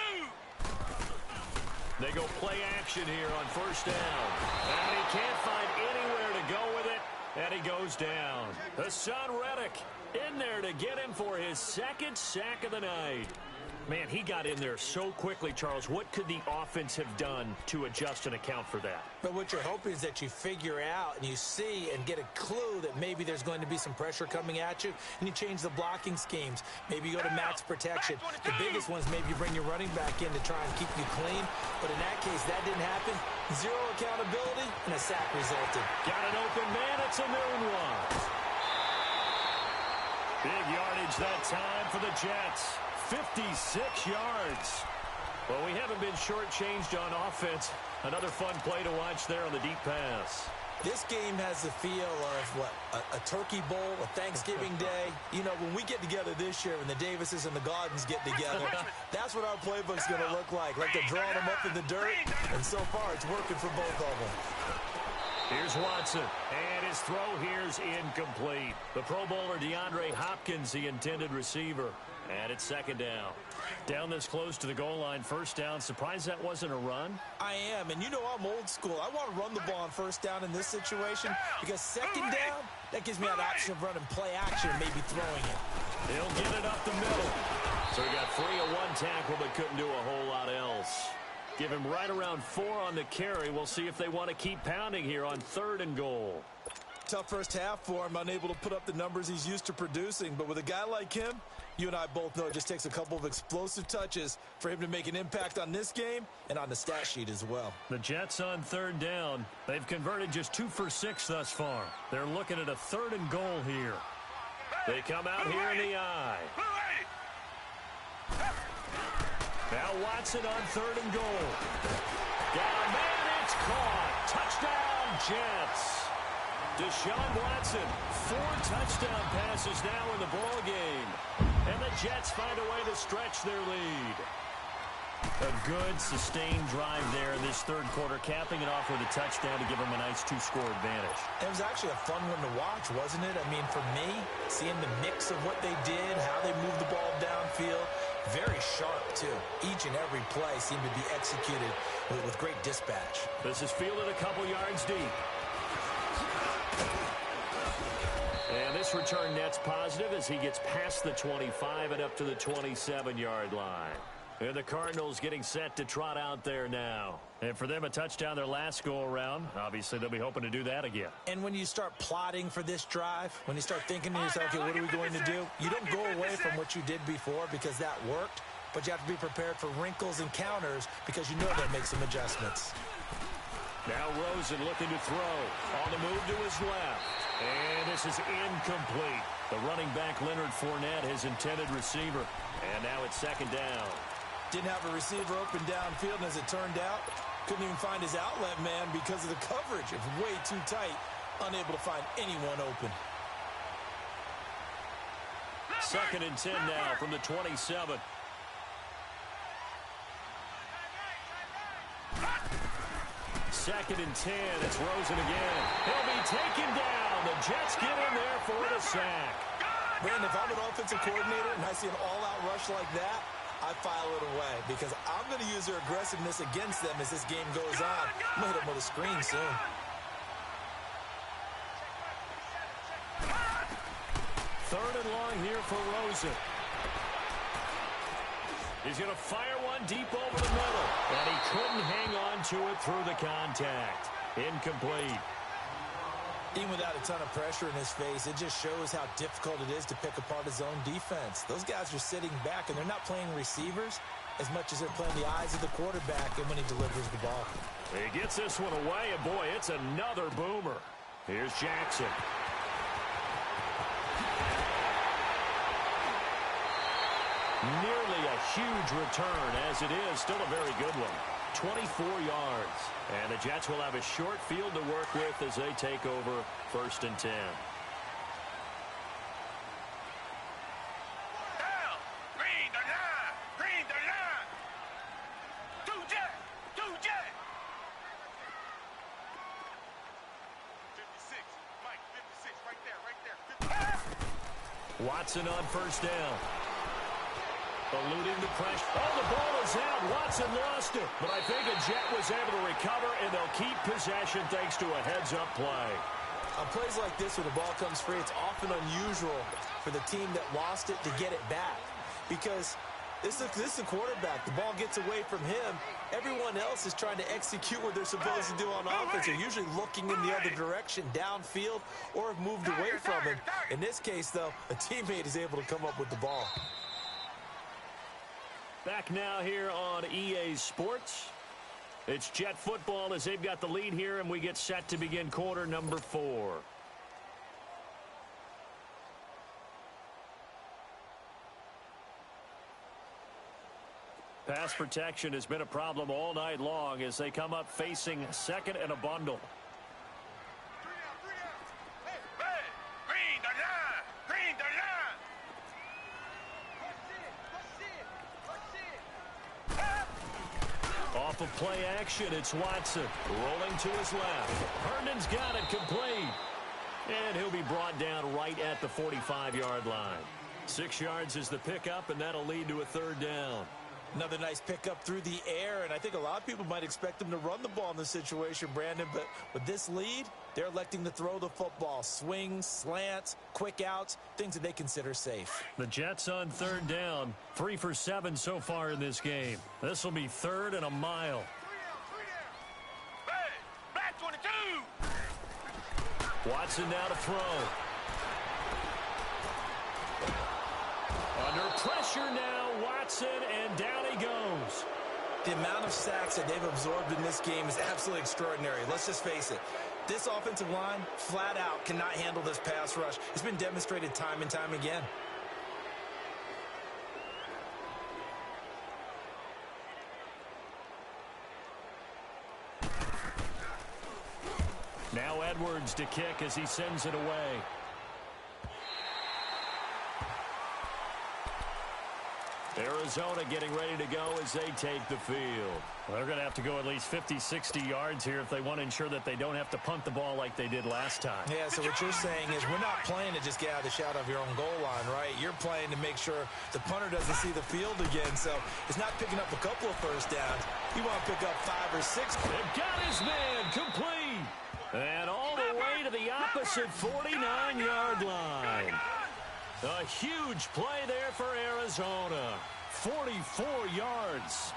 They go play action here on first down. And he can't find anywhere to go with it, and he goes down. Hassan Reddick in there to get him for his 2nd sack of the night. Man, he got in there so quickly, Charles. What could the offense have done to adjust and account for that? But what you're hoping is that you figure out and you see and get a clue that maybe there's going to be some pressure coming at you, and you change the blocking schemes. Maybe you go to max protection. The biggest one is maybe you bring your running back in to try and keep you clean. But in that case, that didn't happen. 0 accountability, and a sack resulted. Got an open man. It's a noon one. Big yardage that time for the Jets. 56 yards. Well, we haven't been shortchanged on offense. Another fun play to watch there on the deep pass. This game has the feel of, what, a turkey bowl, a Thanksgiving day. You know, when we get together this year and the Davises and the Gaudens get together, that's what our playbook's going to look like they're drawing them up in the dirt, and so far it's working for both of them. Here's Watson, and his throw here's incomplete. The Pro Bowler DeAndre Hopkins, the intended receiver. And it's 2nd down. Down this close to the goal line, first down. Surprised that wasn't a run? I am, and you know I'm old school. I want to run the ball on first down in this situation because 2nd down, that gives me that option of running play action and maybe throwing it. He'll get it up the middle. So he got free of 1 tackle but couldn't do a whole lot else. Give him right around 4 on the carry. We'll see if they want to keep pounding here on 3rd and goal. Tough first half for him, unable to put up the numbers he's used to producing. But with a guy like him, you and I both know it just takes a couple of explosive touches for him to make an impact on this game and on the stat sheet as well. The Jets on 3rd down. They've converted just 2 for 6 thus far. They're looking at a 3rd and goal here. They come out here in the eye. Now Watson on 3rd and goal. Got a man, it's caught. Touchdown, Jets. Deshaun Watson, 4 touchdown passes now in the ball game. And the Jets find a way to stretch their lead. A good, sustained drive there in this 3rd quarter, capping it off with a touchdown to give them a nice 2-score advantage. It was actually a fun one to watch, wasn't it? I mean, for me, seeing the mix of what they did, how they moved the ball downfield, very sharp, too. Each and every play seemed to be executed with great dispatch. This is fielded a couple yards deep. And this return net's positive as he gets past the 25 and up to the 27-yard line. And the Cardinals getting set to trot out there now. And for them, a touchdown their last go-around. Obviously, they'll be hoping to do that again. And when you start plotting for this drive, when you start thinking to yourself, okay, what are we going to do? You don't go away from what you did before because that worked, but you have to be prepared for wrinkles and counters because you know they'll make some adjustments. Now Rosen looking to throw. On the move to his left. And this is incomplete. The running back, Leonard Fournette, his intended receiver. And now it's 2nd down. Didn't have a receiver open downfield, and as it turned out, couldn't even find his outlet man because of the coverage. It was way too tight, unable to find anyone open. 2nd and 10 now from the 27. Second and 10. It's Rosen again. He'll be taken down. The Jets get in there for the sack. Brandon, if I'm an offensive coordinator and I see an all-out rush like that, I file it away because I'm going to use their aggressiveness against them as this game goes on. I'm going to hit them with a screen soon. 3rd and long here for Rosen. He's going to fire one deep over the middle. And he couldn't hang on to it through the contact. Incomplete. Even without a ton of pressure in his face, it just shows how difficult it is to pick apart his own defense. Those guys are sitting back, and they're not playing receivers as much as they're playing the eyes of the quarterback and when he delivers the ball. He gets this one away, and boy, it's another boomer. Here's Jackson. Nearly a huge return, as it is still a very good one. 24 yards. And the Jets will have a short field to work with as they take over 1st and 10. Down. Green the line. Green the line. 2 Jet. 2 Jet. 56. Mike, 56. Right there. Watson on 1st down. Eluding the pressure. Oh, the ball is out. Watson lost it. But I think a Jet was able to recover, and they'll keep possession thanks to a heads-up play. On plays like this where the ball comes free, it's often unusual for the team that lost it to get it back. Because this is the quarterback. The ball gets away from him. Everyone else is trying to execute what they're supposed to do on offense. They're usually looking in the other direction, downfield, or have moved away from him. In this case, though, a teammate is able to come up with the ball. Back now here on EA Sports. It's Jet football as they've got the lead here, and we get set to begin quarter number 4. Pass protection has been a problem all night long as they come up facing 2nd and a bundle. Green the line. Green the line. Off of play action, it's Watson rolling to his left. Herndon's got it complete. And he'll be brought down right at the 45-yard line. 6 yards is the pickup, and that'll lead to a 3rd down. Another nice pickup through the air, and I think a lot of people might expect them to run the ball in this situation, Brandon, but with this lead, they're electing to throw the football. Swings, slants, quick outs, things that they consider safe. The Jets on third down, 3 for 7 so far in this game. This will be 3rd and a mile. Hey, Black 22! Watson now to throw. Under pressure now, Watson, and down he goes. The amount of sacks that they've absorbed in this game is absolutely extraordinary. Let's just face it. This offensive line, flat out, cannot handle this pass rush. It's been demonstrated time and time again. Now Edwards to kick as he sends it away. Arizona getting ready to go as they take the field. Well, they're going to have to go at least 50, 60 yards here if they want to ensure that they don't have to punt the ball like they did last time. Yeah, so what you're saying is we're not playing to just get out of the shadow of your own goal line, right? You're playing to make sure the punter doesn't see the field again. So it's not picking up a couple of first downs. You want to pick up 5 or 6. They've got his man complete. And all the way to the opposite 49-yard line. A huge play there for Arizona. 44 yards.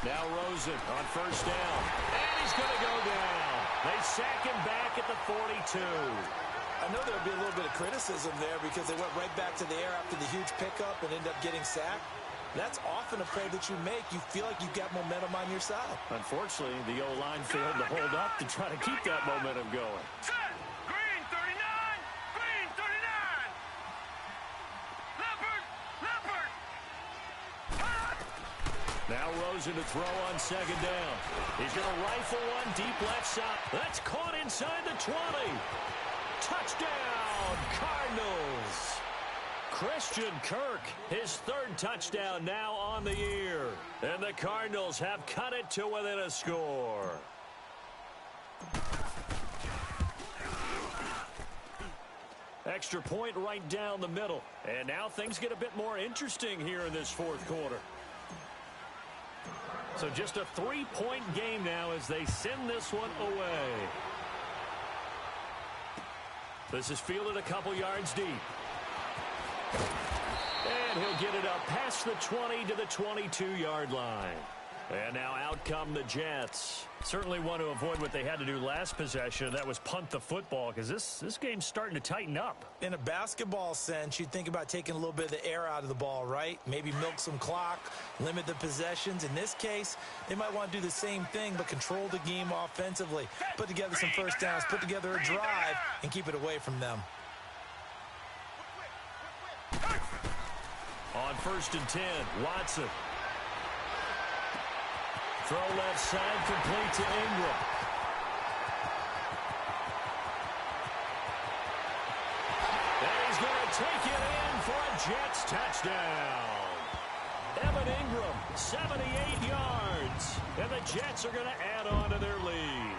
Now Rosen on first down. And he's going to go down. They sack him back at the 42. I know there'll be a little bit of criticism there because they went right back to the air after the huge pickup and ended up getting sacked. That's often a play that you make. You feel like you've got momentum on your side. Unfortunately, the O-line failed to hold up to try to keep that momentum going. Set! Green 39! Green 39! Leopard! Leopard! Now Rosen to throw on second down. He's going to rifle one deep left side. That's caught inside the 20. Touchdown, Cardinals. Christian Kirk, his 3rd touchdown now on the year. And the Cardinals have cut it to within a score. Extra point right down the middle. And now things get a bit more interesting here in this 4th quarter. So just a 3-point game now as they send this one away. This is fielded a couple yards deep. And he'll get it up past the 20 to the 22-yard line. And now out come the Jets. Certainly want to avoid what they had to do last possession. That was punt the football because this game's starting to tighten up. In a basketball sense, you think about taking a little bit of the air out of the ball, right? Maybe milk some clock, limit the possessions. In this case, they might want to do the same thing but control the game offensively. Put together some first downs, put together a drive, and keep it away from them. On 1st and 10, Watson. Throw left side, complete to Ingram. And he's going to take it in for a Jets touchdown. Evan Ingram, 78 yards. And the Jets are going to add on to their lead.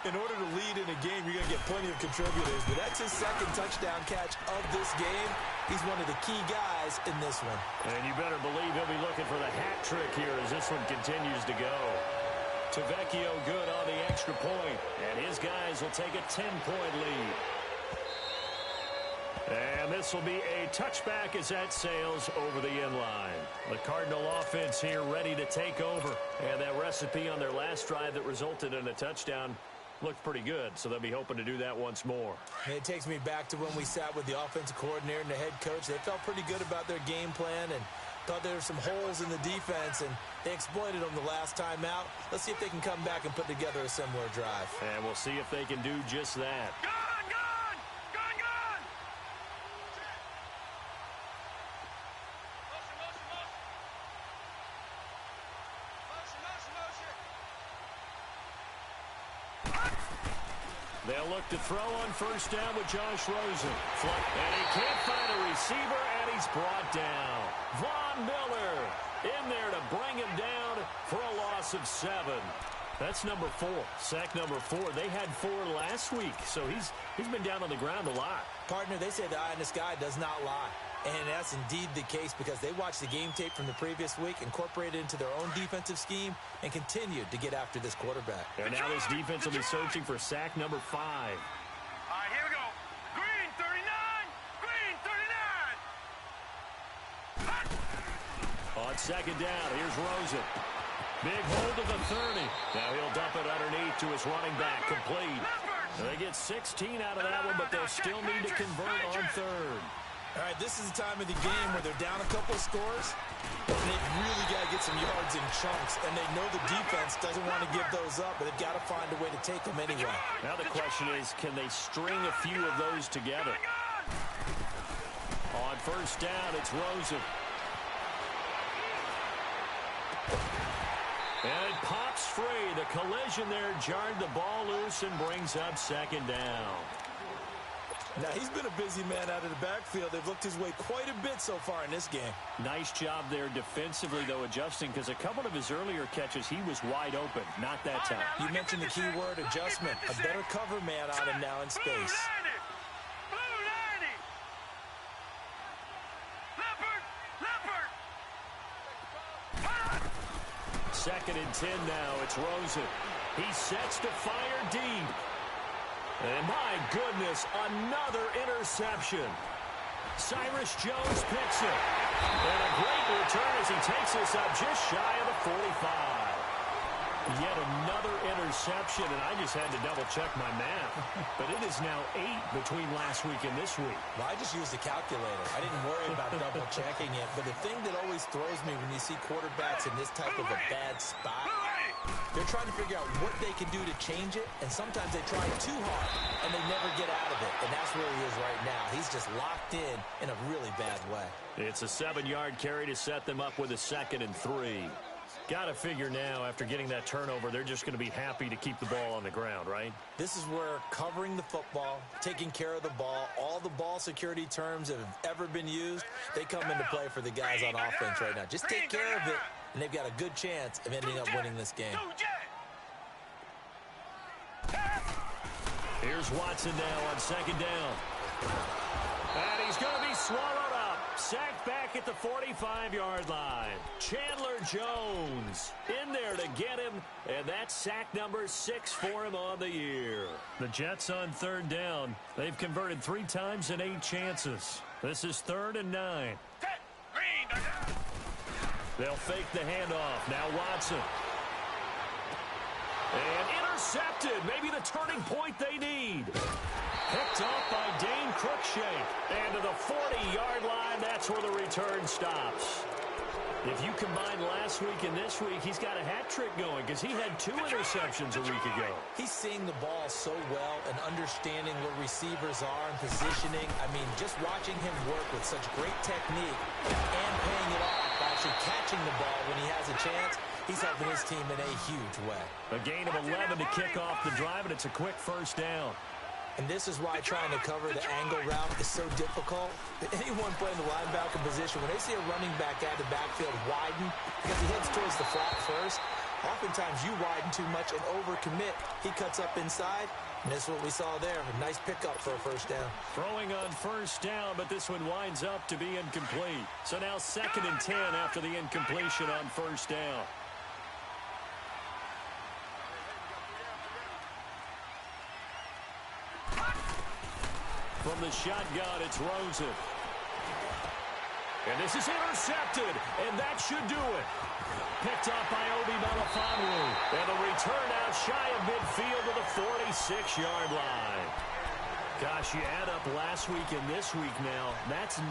In order to lead in a game, you're going to get plenty of contributors, but that's his 2nd touchdown catch of this game. He's one of the key guys in this one. And you better believe he'll be looking for the hat trick here as this one continues to go. Tavecchio good on the extra point, and his guys will take a 10-point lead. And this will be a touchback as that sails over the end line. The Cardinal offense here ready to take over. And that recipe on their last drive that resulted in a touchdown looked pretty good, so they'll be hoping to do that once more. And it takes me back to when we sat with the offensive coordinator and the head coach. They felt pretty good about their game plan and thought there were some holes in the defense, and they exploited them the last time out. Let's see if they can come back and put together a similar drive. And we'll see if they can do just that. Gone! Gone! Gone! Gone! Motion, motion, motion. Motion, motion, motion. They'll look to throw on first down with Josh Rosen. And he can't find a receiver, and he's brought down. Von Miller in there to bring him down for a loss of 7. That's number 4. Sack number 4. They had 4 last week, so he's been down on the ground a lot. Partner, they say the eye in the sky does not lie. And that's indeed the case because they watched the game tape from the previous week, incorporated it into their own defensive scheme, and continued to get after this quarterback. And now this defense will be searching for sack number 5. All right, here we go. Green 39. Green 39. On second down, here's Rosen. Big hold of the 30. Now he'll dump it underneath to his running back, complete. They get 16 out of that one, but they'll still need to convert on third. All right, this is the time of the game where they're down a couple of scores, and they've really got to get some yards in chunks, and they know the defense doesn't want to give those up, but they've got to find a way to take them anyway. Now the question is, can they string a few of those together? On first down, it's Rosen. And it pops free. The collision there jarred the ball loose and brings up second down. Now, he's been a busy man out of the backfield. They've looked his way quite a bit so far in this game. Nice job there defensively, though, adjusting, because a couple of his earlier catches, he was wide open. Not that time. You mentioned the key word, adjustment. A better cover man on him now in space. Second and 10 now. It's Rosen. He sets to fire deep. And my goodness, another interception. Cyrus Jones picks it. And a great return as he takes us up just shy of the 45. Yet another interception, and I just had to double-check my math. But it is now 8 between last week and this week. Well, I just used a calculator. I didn't worry about double-checking it. But the thing that always throws me when you see quarterbacks in this type of a bad spot, they're trying to figure out what they can do to change it, and sometimes they try too hard, and they never get out of it. And that's where he is right now. He's just locked in a really bad way. It's a 7-yard carry to set them up with a 2nd and 3. Got to figure now, after getting that turnover, they're just going to be happy to keep the ball on the ground, right? This is where covering the football, taking care of the ball, all the ball security terms that have ever been used, they come into play for the guys on offense right now. Just take care of it, and they've got a good chance of ending up winning this game. Here's Watson now on second down. And he's going to be swallowed up. Sacked back at the 45-yard line. Chandler Jones in there to get him, and that's sack number 6 for him on the year. The Jets on third down. They've converted 3 times in 8 chances. This is 3rd and 9. They'll fake the handoff. Now Watson. And intercepted. Maybe the turning point they need. Picked off by Dane Cruikshank. And to the 40-yard line, that's where the return stops. If you combine last week and this week, he's got a hat trick going because he had 2 interceptions a week ago. He's seeing the ball so well and understanding where receivers are and positioning. I mean, just watching him work with such great technique and paying it off by actually catching the ball when he has a chance, he's helping his team in a huge way. A gain of 11 to kick off the drive, and it's a quick first down. And this is why trying to cover the angle route is so difficult. Anyone playing the linebacker position, when they see a running back out of the backfield widen because he heads towards the flat first, oftentimes you widen too much and overcommit. He cuts up inside, and that's what we saw there. A nice pickup for a first down. Throwing on first down, but this one winds up to be incomplete. So now 2nd and 10 after the incompletion on first down. From the shotgun, it's Rosen. And this is intercepted, and that should do it. Picked up by Obi Melifonwu. And a return out shy of midfield to the 46-yard line. Gosh, you add up last week and this week now, that's 9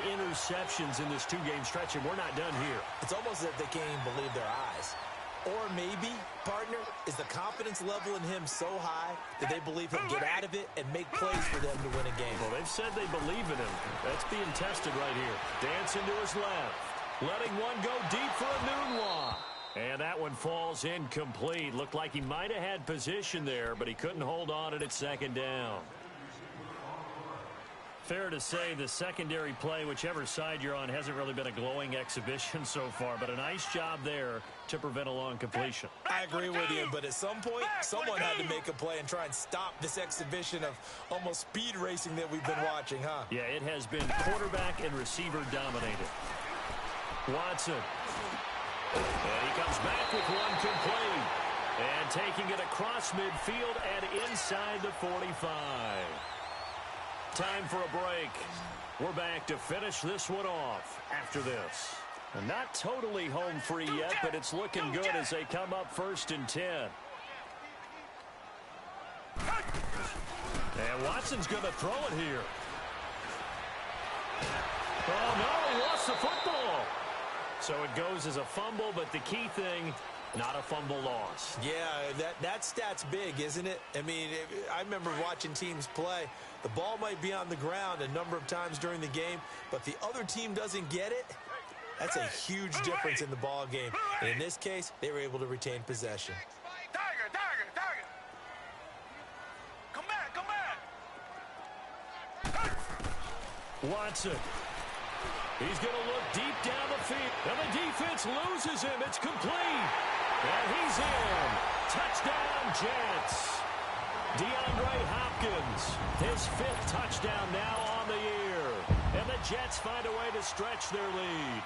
interceptions in this 2-game stretch, and we're not done here. It's almost as if they can't even believe their eyes. Or maybe, partner, is the confidence level in him so high that they believe he'll get out of it and make plays for them to win a game. Well, they've said they believe in him. That's being tested right here. Dancing to his left. Letting one go deep for a Nunwa. And that one falls incomplete. Looked like he might have had position there, but he couldn't hold on at 2nd down. Fair to say the secondary play, whichever side you're on, hasn't really been a glowing exhibition so far, but a nice job there to prevent a long completion. I agree with you, but at some point, someone had to make a play and try and stop this exhibition of almost speed racing that we've been watching, huh? Yeah, it has been quarterback and receiver dominated. Watson. And he comes back with one complete. And taking it across midfield and inside the 45. Time for a break. We're back to finish this one off after this. And not totally home free yet, but it's looking good as they come up 1st and 10. And Watson's going to throw it here. Oh, no, he lost the football. So it goes as a fumble, but the key thing, not a fumble loss. Yeah, that stat's big, isn't it? I mean, I remember watching teams play. The ball might be on the ground a number of times during the game, but the other team doesn't get it. That's a huge difference in the ball game. And in this case, they were able to retain possession. Tiger. Come back. Watson. He's going to look deep down the field. And the defense loses him. It's complete. And he's in. Touchdown, Jets. DeAndre Hopkins, his 5th touchdown now on the year. And the Jets find a way to stretch their lead.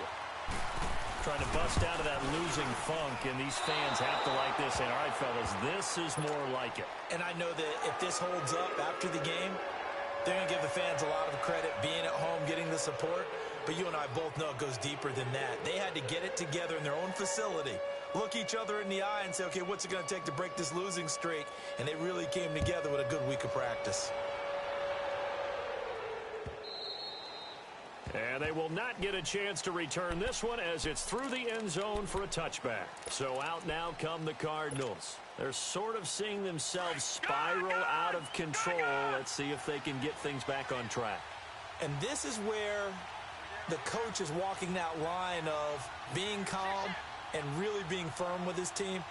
Trying to bust out of that losing funk, and these fans have to like this. And, all right, fellas, this is more like it. And I know that if this holds up after the game, they're going to give the fans a lot of credit being at home, getting the support. But you and I both know it goes deeper than that. They had to get it together in their own facility, look each other in the eye and say, okay, what's it going to take to break this losing streak? And they really came together with a good week of practice. And they will not get a chance to return this one as it's through the end zone for a touchback. So out now come the Cardinals. They're sort of seeing themselves spiral out of control. Let's see if they can get things back on track. And this is where the coach is walking that line of being calm and really being firm with his team.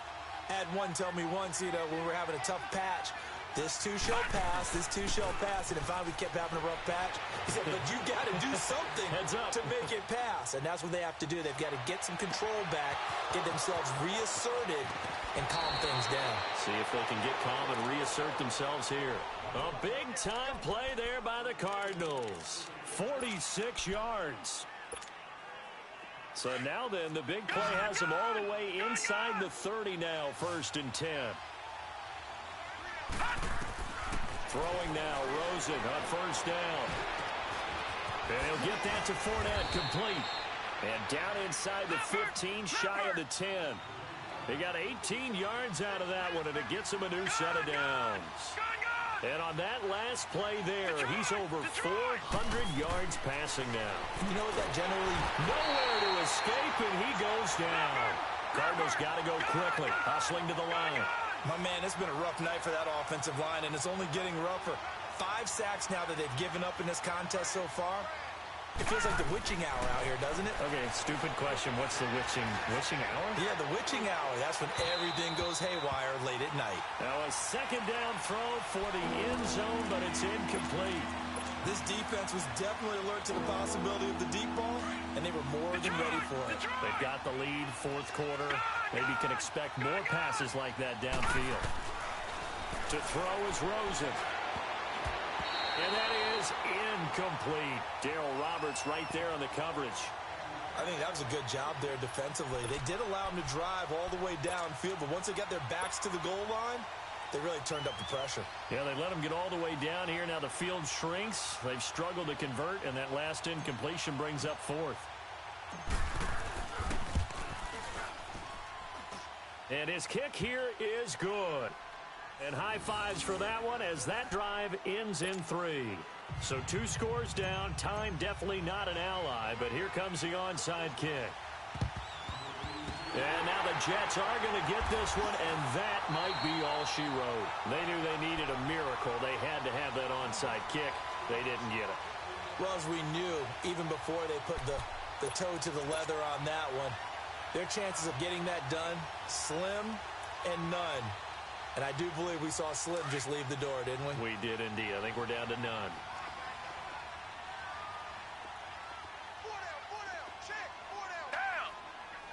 I had one tell me once, when we were having a tough patch, this too shall pass, this too shall pass. And if we kept having a rough patch, he said, but you got to do something to make it pass. And that's what they have to do. They've got to get some control back, get themselves reasserted, and calm things down. See if they can get calm and reassert themselves here. A big-time play there by the Cardinals. 46 yards. So now then, the big play has them all the way inside the 30 now, 1st and 10. Throwing now, Rosen on 1st down. And he'll get that to Fournette, complete. And down inside the 15, shy of the 10. They got 18 yards out of that one, and it gets him a new set of downs. And on that last play there, he's over 400 yards passing now. You know what that generally... Nowhere to escape, and he goes down. Cardinals got to go quickly, hustling to the line. My man, it's been a rough night for that offensive line, and it's only getting rougher. 5 sacks now that they've given up in this contest so far. It feels like the witching hour out here, doesn't it? Okay, stupid question. What's the witching hour? Yeah, the witching hour. That's when everything goes haywire late at night. Now a 2nd down throw for the end zone, but it's incomplete. This defense was definitely alert to the possibility of the deep ball, and they were more than ready for it. They've got the lead, 4th quarter. Maybe can expect more passes like that downfield. To throw is Rosen. And that is incomplete. Darryl Roberts right there on the coverage. I think that was a good job there defensively. They did allow them to drive all the way downfield, but once they got their backs to the goal line, they really turned up the pressure. Yeah, they let them get all the way down here. Now the field shrinks. They've struggled to convert, and that last incompletion brings up 4th. And his kick here is good. And high fives for that one as that drive ends in 3. So 2 scores down. Time definitely not an ally, but here comes the onside kick. And now the Jets are going to get this one, and that might be all she wrote. They knew they needed a miracle. They had to have that onside kick. They didn't get it. Well, as we knew, even before they put the toe to the leather on that one, their chances of getting that done, slim and none. And I do believe we saw Slim just leave the door, didn't we? We did indeed. I think we're down to none.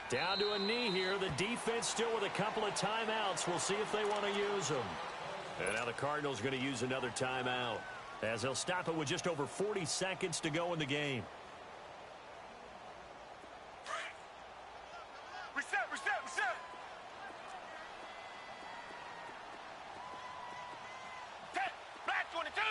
Down to a knee here. The defense still with a couple of timeouts. We'll see if they want to use them. And now the Cardinals going to use another timeout, as they'll stop it with just over 40 seconds to go in the game. Reset. Black 22.